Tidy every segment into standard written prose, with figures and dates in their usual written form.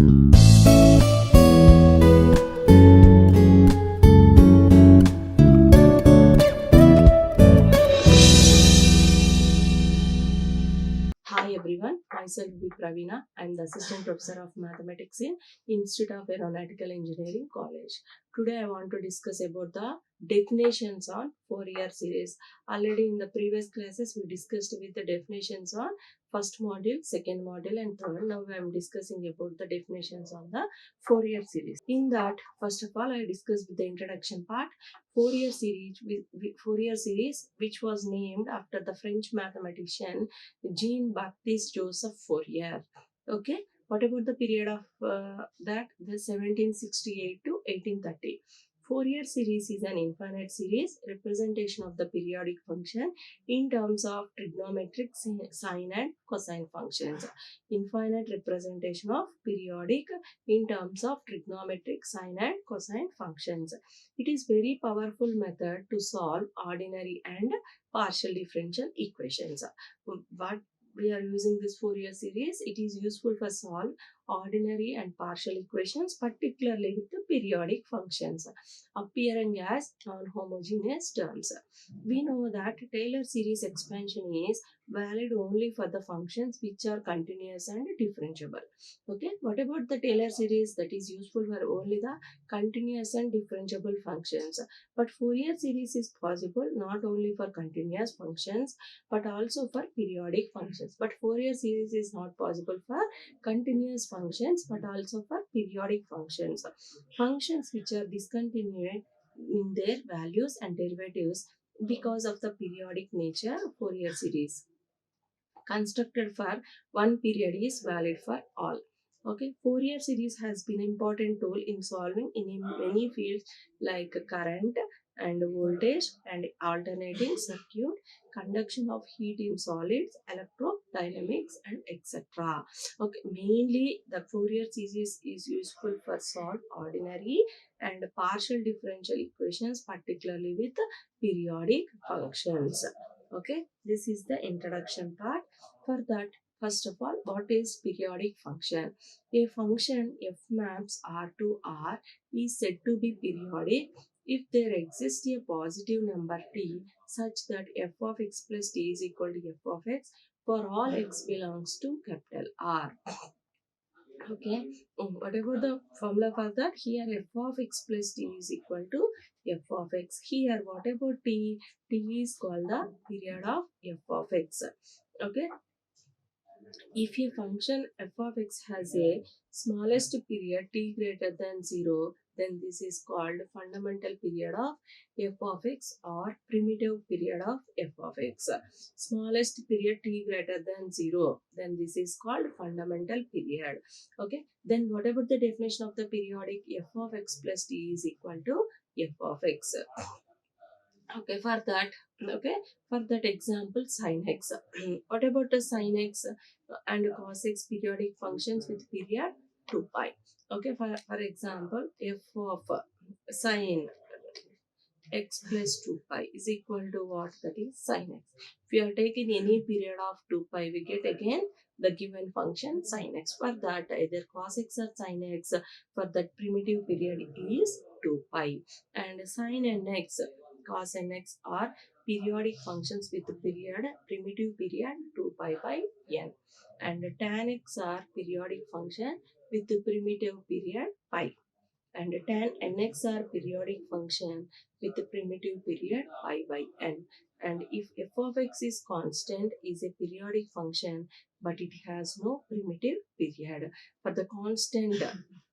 Hi everyone, myself is Praveena. I am the Assistant Professor of Mathematics in Institute of Aeronautical Engineering College. Today I want to discuss about the definitions on Fourier series. Already in the previous classes we discussed with the definitions on first module, second module and third. Now I am discussing about the definitions on the Fourier series. In that, first of all, I discussed with the introduction part Fourier series which was named after the French mathematician Jean-Baptiste Joseph Fourier. Okay, what about the period of that? The 1768 to 1830. Fourier series is an infinite series representation of the periodic function in terms of trigonometric sine and cosine functions. Infinite representation of periodic in terms of trigonometric sine and cosine functions. It is very powerful method to solve ordinary and partial differential equations. What we are using this Fourier series, it is useful for solve ordinary and partial equations, particularly with the periodic functions appearing as non-homogeneous terms. We know that Taylor series expansion is valid only for the functions which are continuous and differentiable. Okay, what about the Taylor series? That is useful for only the continuous and differentiable functions. But Fourier series is possible not only for continuous functions but also for periodic functions. But Fourier series is not possible for continuous functions but also for periodic functions. Functions which are discontinued in their values and derivatives because of the periodic nature of Fourier series. Constructed for one period is valid for all. Okay, Fourier series has been an important tool in solving in many fields like current and voltage and alternating circuit, conduction of heat in solids, electrodynamics and etc. Okay, mainly the Fourier series is useful for solve ordinary and partial differential equations, particularly with periodic functions. Okay, this is the introduction part. For that, first of all, what is periodic function? A function f maps R to R is said to be periodic if there exists a positive number t such that f of x plus t is equal to f of x for all x belongs to capital R. Okay, what about the formula for that? Here f of x plus t is equal to f of x. Here what about t? T is called the period of f of x. Okay, if a function f of x has a smallest period t greater than 0, then this is called fundamental period of f of x or primitive period of f of x. Smallest period t greater than 0, then this is called fundamental period. Okay, then what about the definition of the periodic? F of x plus t is equal to f of x. Okay, for that example, sin x. What about the sin x and cos x periodic functions with period 2 pi? Okay, for example, f of sin x plus 2 pi is equal to what? That is sin x. If you are taking any period of 2 pi, we get again the given function sin x. For that, either cos x or sin x for that primitive period is 2 pi. And sin nx, cos nx are periodic functions with period, primitive period 2 pi by n. And tan x are periodic function with primitive period pi. And tan nx are periodic function with the primitive period pi by n. And if f of x is constant, is a periodic function but it has no primitive period. For the constant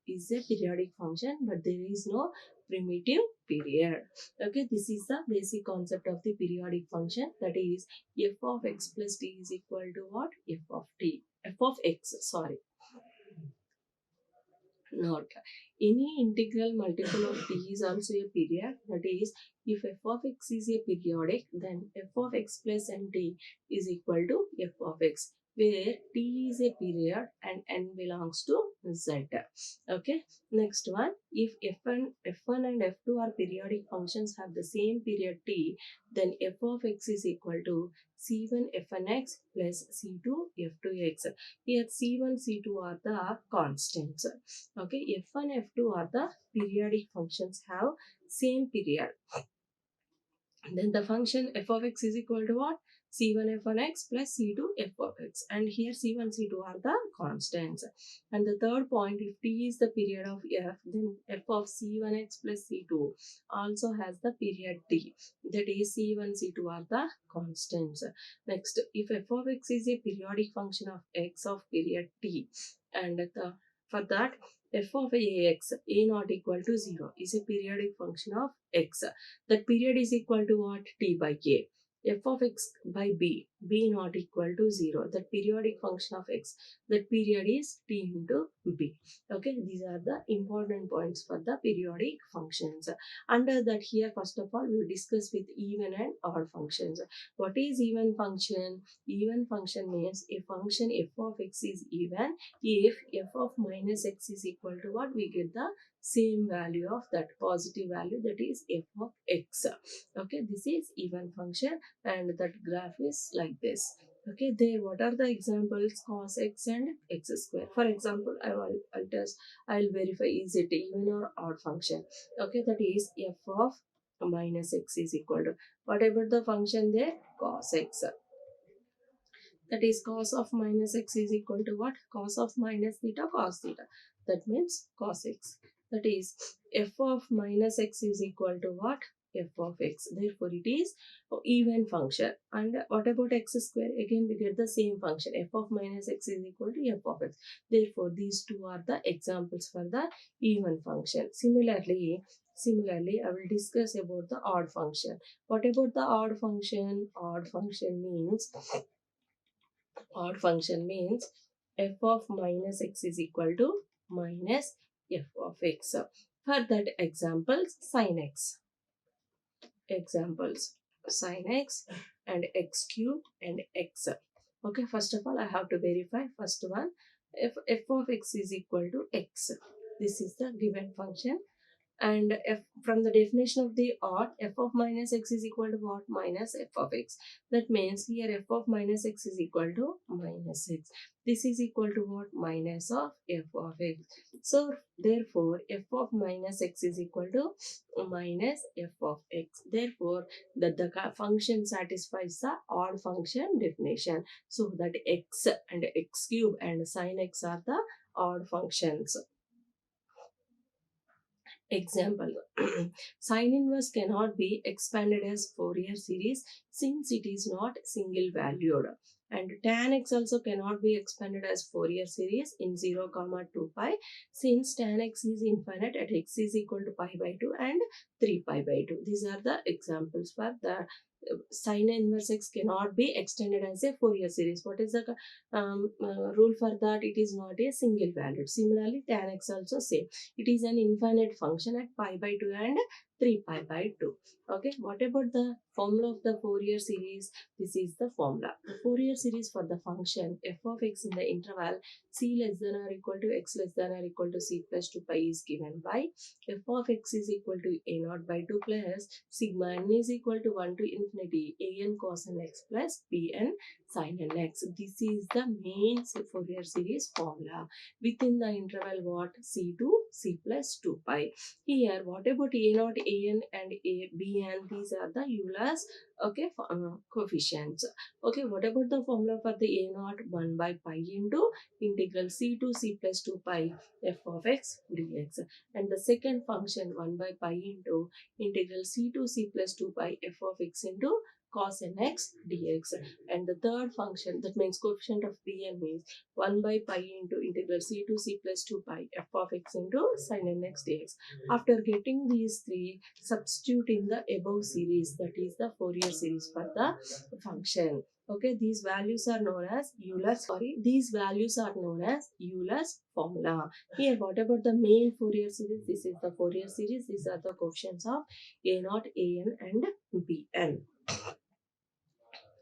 is a periodic function but there is no primitive period. Okay, this is the basic concept of the periodic function, that is f of x plus t is equal to what? F of x, sorry. Note, any integral multiple of t is also a period, that is if f of x is a periodic, then f of x plus nt is equal to f of x, where t is a period and n belongs to z. Okay, next one, if f1 and f2 are periodic functions have the same period t, then f of x is equal to c1 f1x plus c2 f2x. Here c1 c2 are the constants. Okay, f1 f2 are the periodic functions have same period. Then the function f of x is equal to what? C1 f1x plus C2 f of x. And here C1, C2 are the constants. And the third point, if t is the period of f, then f of C1x plus C2 also has the period t. That is C1, C2 are the constants. Next, if f of x is a periodic function of x of period t, and for that f of ax, a not equal to 0, is a periodic function of x. That period is equal to what? T by a. F of x by b not equal to 0. That periodic function of x, that period is t into b. Okay, these are the important points for the periodic functions. Under that, here first of all we will discuss with even and odd functions. What is even function? Even function means a function f of x is even if f of minus x is equal to what? We get the same value of that positive value, that is f of x. Okay, this is even function, and that graph is like this. Okay, there what are the examples? Cos x and x square. For example, I'll verify is it even or odd function. Okay, that is f of minus x is equal to, what about the function there? Cos x. That is cos of minus x is equal to what? Cos of minus theta cos theta. That means cos x. That is f of minus x is equal to what? F of x. Therefore, it is even function. And what about x square? Again, we get the same function. F of minus x is equal to f of x. Therefore, these two are the examples for the even function. Similarly, I will discuss about the odd function. What about the odd function? Odd function means f of minus x is equal to minus f of x. For that, examples sin x and x cube and x. Okay, first of all I have to verify first one, if f of x is equal to x, this is the given function. And f, from the definition of the odd, f of minus x is equal to what? Minus f of x. That means here f of minus x is equal to minus x. This is equal to what? Minus of f of x. So therefore f of minus x is equal to minus f of x. Therefore the function satisfies the odd function definition. So that x and x cube and sin x are the odd functions. Example, sine inverse cannot be expanded as Fourier series since it is not single valued. And tan x also cannot be expanded as Fourier series in 0, 2 pi since tan x is infinite at x is equal to pi by 2 and 3 pi by 2. These are the examples for the sine inverse x cannot be extended as a Fourier series. What is the rule for that? It is not a single valued. Similarly, tan x also same. It is an infinite function at pi by 2 and 3 pi by 2. Okay, what about the formula of the Fourier series? This is the formula. The Fourier series for the function f of x in the interval c less than or equal to x less than or equal to c plus 2 pi is given by f of x is equal to a naught by 2 plus sigma n is equal to 1 to infinity a n cos n x plus b n sin n x. This is the main Fourier series formula within the interval what? C to C plus 2 pi. Here, what about A naught, A n and A, B n? These are the Euler's coefficients. Okay, what about the formula for the A naught? 1 by pi into integral C to C plus 2 pi f of x dx. And the second function 1 by pi into integral C to C plus 2 pi f of x into cos nx dx. And the third function, that means coefficient of Bn means 1 by pi into integral c to c plus 2 pi f of x into sin nx dx. After getting these three, substitute in the above series, that is the Fourier series for the function. Okay, these values are known as Euler's formula. Here, what about the main Fourier series? This is the Fourier series. These are the coefficients of A naught, A n and B n.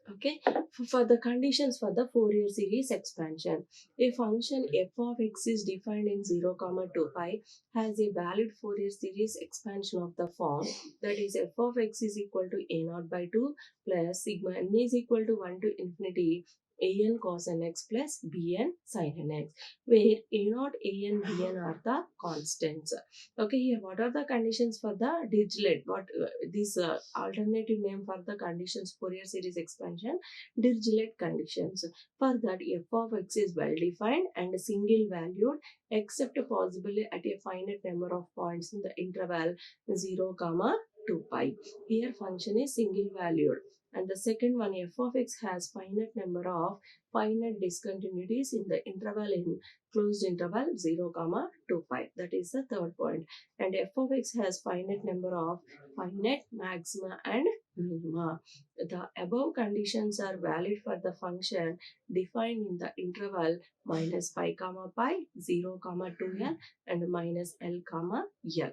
Okay, for the conditions for the Fourier series expansion, a function f of x is defined in 0, comma 2 pi has a valid Fourier series expansion of the form that is f of x is equal to a naught by 2 plus sigma n is equal to 1 to infinity a n cos n x plus b n sin n x, where a naught, a n, b n are the constants. Okay, here what are the conditions for the Dirichlet? What this alternative name for the conditions Fourier series expansion, Dirichlet conditions. For that, f of x is well defined and single valued except possibly at a finite number of points in the interval 0, comma 2 pi. Here function is single valued. And the second one, f of x has finite number of finite discontinuities in the interval in closed interval 0, comma 2 pi. That is the third point. And f of x has finite number of finite maxima and minima. The above conditions are valid for the function defined in the interval minus pi comma pi, 0 comma 2l and minus l comma l.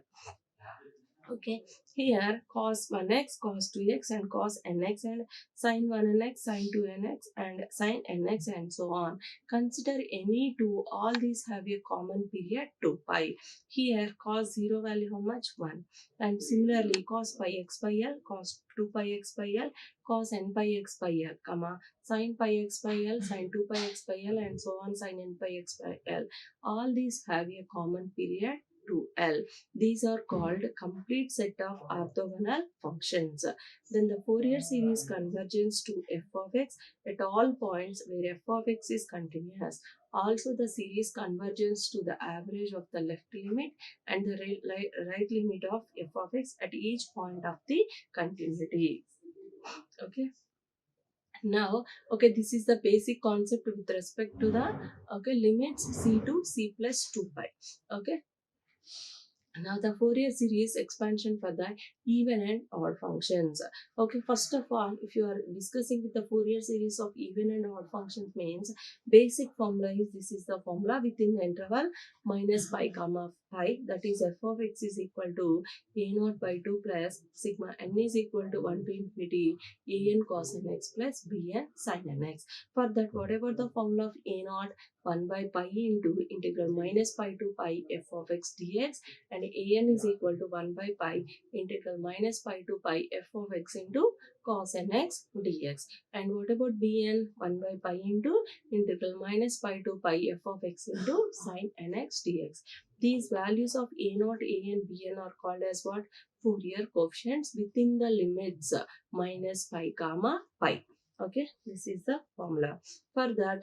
Okay, here cos 1x, cos 2x and cos nx and sin 1nx, sin 2nx and sin nx and so on. Consider any two, all these have a common period 2 pi. Here cos 0 value how much? 1. And similarly cos pi x by l, cos 2 pi x by l, cos n pi x by l, comma, sin pi x by l, sin 2 pi x by l and so on, sin n pi x by l. All these have a common period 2l. These are called complete set of orthogonal functions. Then the Fourier series convergence to f of x at all points where f of x is continuous. Also the series convergence to the average of the left limit and the right limit of f of x at each point of the continuity. Okay. Now, okay, this is the basic concept with respect to the limits c to c plus 2 pi. Okay. Now the Fourier series expansion for the even and odd functions. Okay, first of all, if you are discussing with the Fourier series of even and odd functions means basic formula is this is the formula within the interval minus pi comma pi, that is f of x is equal to a naught by 2 plus sigma n is equal to 1 to infinity a n cos n x plus b n sin n x. For that, whatever the formula of a naught 1 by pi into integral minus pi to pi f of x dx and an is equal to 1 by pi integral minus pi to pi f of x into cos nx dx. And what about bn? 1 by pi into integral minus pi to pi f of x into sin nx dx. These values of a naught, an, bn are called as what? Fourier coefficients within the limits minus pi comma pi. Okay, this is the formula. For that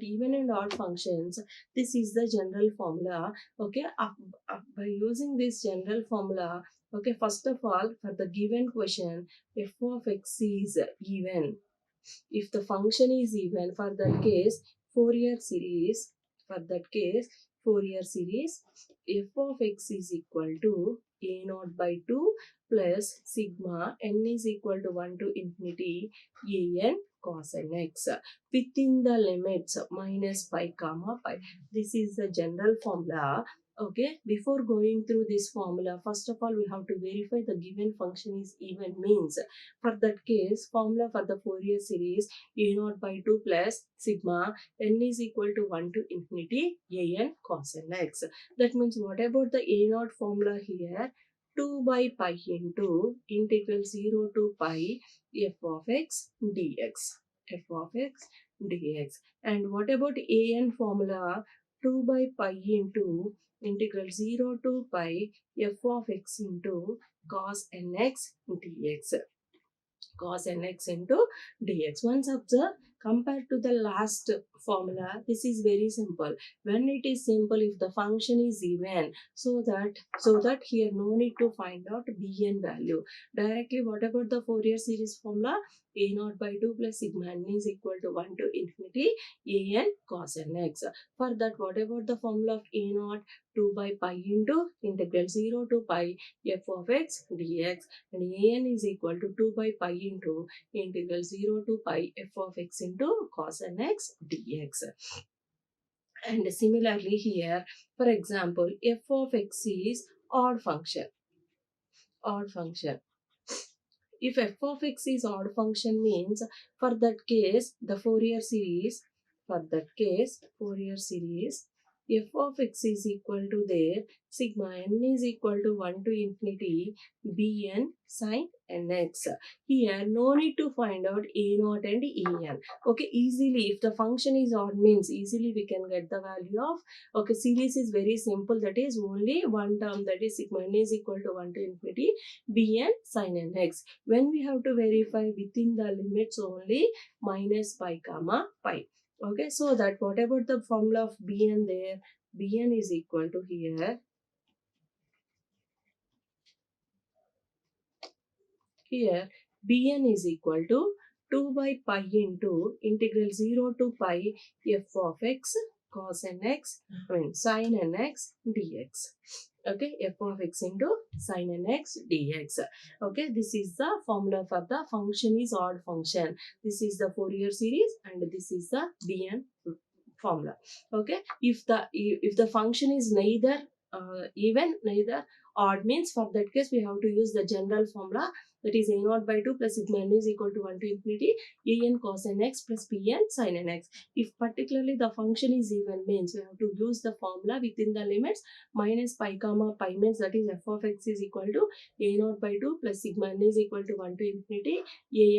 even and odd functions, this is the general formula. Okay, by using this general formula, okay, first of all, for the given question, f of x is even. If the function is even, for that case, Fourier series, for that case, Fourier series, f of x is equal to a naught by 2 plus sigma n is equal to 1 to infinity a n cos nx within the limits minus pi comma pi. This is the general formula. Okay, before going through this formula, first of all, we have to verify the given function is even means. For that case, formula for the Fourier series a naught by 2 plus sigma n is equal to 1 to infinity a n cos nx. That means what about the a naught formula here? 2 by pi into integral 0 to pi f of x dx. F of x dx. And what about a n formula? 2 by pi into integral 0 to pi f of x into cos nx dx. Cos nx into dx. Once observe, compared to the last formula, this is very simple. When it is simple, if the function is even, so that here no need to find out bn value. Directly, what about the Fourier series formula? A naught by 2 plus sigma n is equal to 1 to infinity a n cos nx. For that, what about the formula of a naught? 2 by pi into integral 0 to pi f of x dx, and an is equal to 2 by pi into integral 0 to pi f of x into cos nx dx. And similarly here, for example, f of x is odd function. if f of x is odd function means for that case the Fourier series, f of x is equal to there sigma n is equal to 1 to infinity bn sin nx. Here no need to find out a naught and en. Okay, easily if the function is odd means easily we can get the value of, okay, series is very simple, that is only one term, that is sigma n is equal to 1 to infinity bn sin nx. When we have to verify within the limits only minus pi comma pi. Okay, so that what about the formula of bn there? Bn is equal to here bn is equal to 2 by pi into integral 0 to pi f of x cos nx, sin nx dx. Okay, f of x into sin nx dx. Okay, this is the formula for the function is odd function. This is the Fourier series and this is the bn formula. Okay, if the function is neither even neither odd means for that case we have to use the general formula, that is a naught by 2 plus sigma n is equal to 1 to infinity an cos nx plus bn sin nx. If particularly the function is even means we have to use the formula within the limits minus pi comma pi means that is f of x is equal to a naught by 2 plus sigma n is equal to 1 to infinity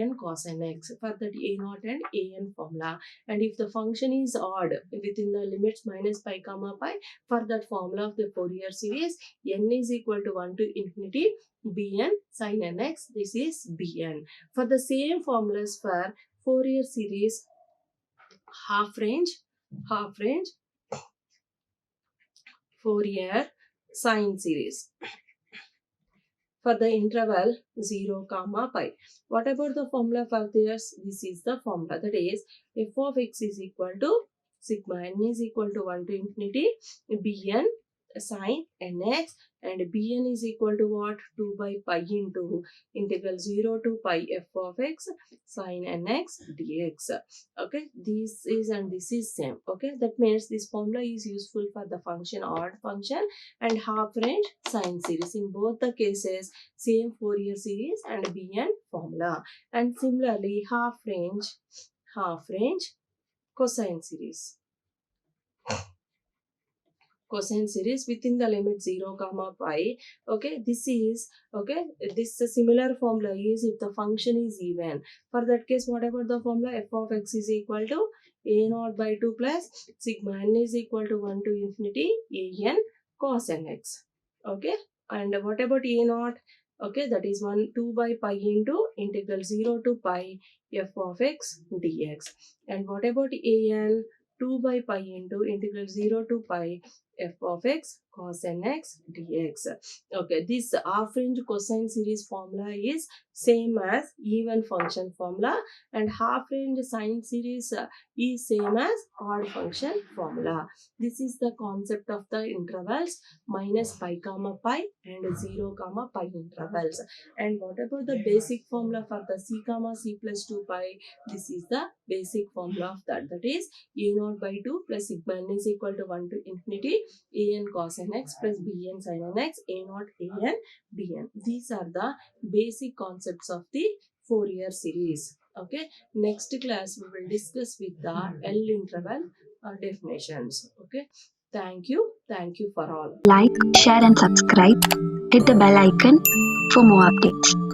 an cos nx for that a naught and an formula. And if the function is odd within the limits minus pi comma pi, for that formula of the Fourier series n is equal to 1 to infinity bn sin nx, this is bn. For the same formulas for Fourier series half range Fourier sine series for the interval 0 comma pi. What about the formula for this? This is the formula, that is f of x is equal to sigma n is equal to 1 to infinity bn sin nx, and bn is equal to what? 2 by pi into integral 0 to pi f of x sin nx dx. Okay, this is and this is same. Okay, that means this formula is useful for the function odd function and half range sine series. In both the cases same Fourier series and bn formula. And similarly half range cosine series within the limit 0 comma pi. Okay, this is okay, this similar formula is if the function is even. For that case what about the formula? F of x is equal to a naught by 2 plus sigma n is equal to 1 to infinity an cos nx. Okay, and what about a naught? Okay, that is 2 by pi into integral 0 to pi f of x dx. And what about an? 2 by pi into integral 0 to pi f of x cos nx dx. Okay, this half range cosine series formula is same as even function formula, and half range sine series is same as odd function formula. This is the concept of the intervals minus pi comma pi and 0 comma pi intervals. And what about the basic formula for the c comma c plus 2 pi? This is the basic formula of that, that is a naught by 2 plus sigma n is equal to 1 to infinity an cos nx plus bn sin nx a naught an bn. These are the basic concepts of the Fourier series. Okay, next class we will discuss with the L interval definitions. Okay, thank you for all. Like, share and subscribe. Hit the bell icon for more updates.